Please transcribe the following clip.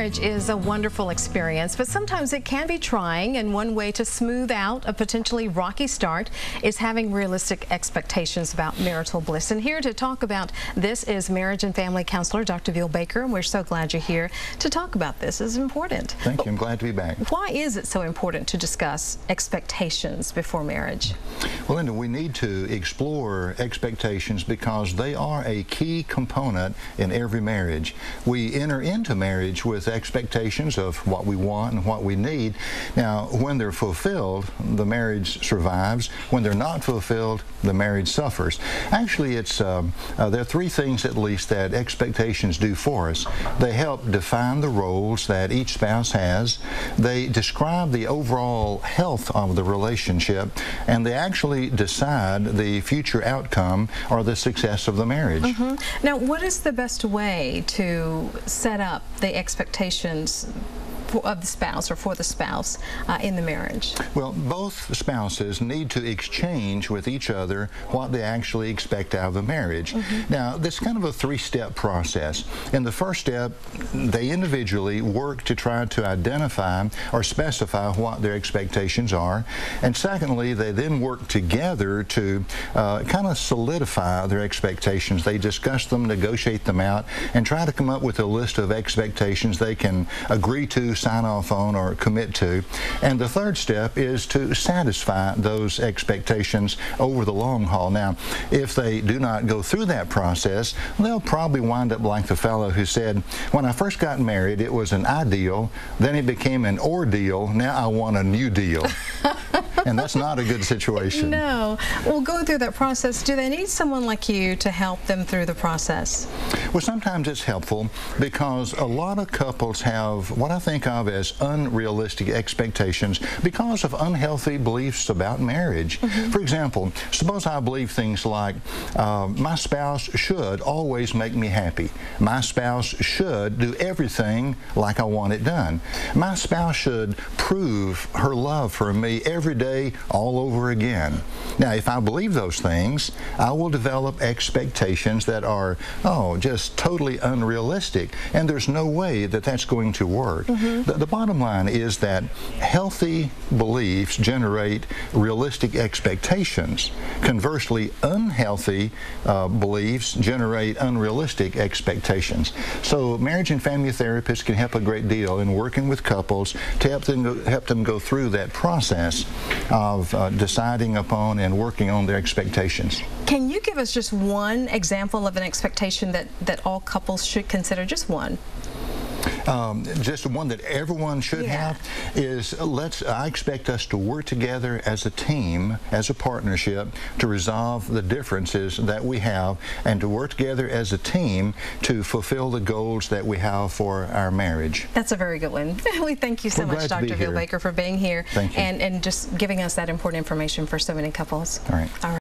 Marriage is a wonderful experience, but sometimes it can be trying, and one way to smooth out a potentially rocky start is having realistic expectations about marital bliss. And here to talk about this is marriage and family counselor Dr. Veal Baker, and we're so glad you're here to talk about this. It's important. Thank you. I'm glad to be back. Why is it so important to discuss expectations before marriage? Well, Linda, we need to explore expectations because they are a key component in every marriage. We enter into marriage with expectations of what we want and what we need. Now, when they're fulfilled, the marriage survives. When they're not fulfilled, the marriage suffers. Actually, there are three things at least that expectations do for us. They help define the roles that each spouse has. They describe the overall health of the relationship, and they actually decide the future outcome or the success of the marriage. Now, what is the best way to set up the expectations of the spouse or for the spouse in the marriage? Well, both spouses need to exchange with each other what they actually expect out of the marriage. Now, this is kind of a three-step process. In the first step, they individually work to try to identify or specify what their expectations are. And secondly, they then work together to kind of solidify their expectations. They discuss them, negotiate them out, and try to come up with a list of expectations they can agree to, sign off on, or commit to. And the third step is to satisfy those expectations over the long haul. Now, if they do not go through that process, they'll probably wind up like the fellow who said, when I first got married, it was an ideal, then it became an ordeal, now I want a new deal. And that's not a good situation. No. Well, going through that process, do they need someone like you to help them through the process? Well, sometimes it's helpful because a lot of couples have what I think of as unrealistic expectations because of unhealthy beliefs about marriage. For example, suppose I believe things like, my spouse should always make me happy. My spouse should do everything like I want it done. My spouse should prove her love for me every day all over again. Now, if I believe those things, I will develop expectations that are, just totally unrealistic, and there's no way that that's going to work. The bottom line is that healthy beliefs generate realistic expectations. Conversely, unhealthy beliefs generate unrealistic expectations. So marriage and family therapists can help a great deal in working with couples to help them go through that process of deciding upon and working on their expectations. Can you give us just one example of an expectation that all couples should consider? Just one. Just one that everyone should have is I expect us to work together as a team, as a partnership, to resolve the differences that we have and to work together as a team to fulfill the goals that we have for our marriage. That's a very good one. We thank you so much, Dr. Veal Baker, for being here Thank you. and just giving us that important information for so many couples. All right.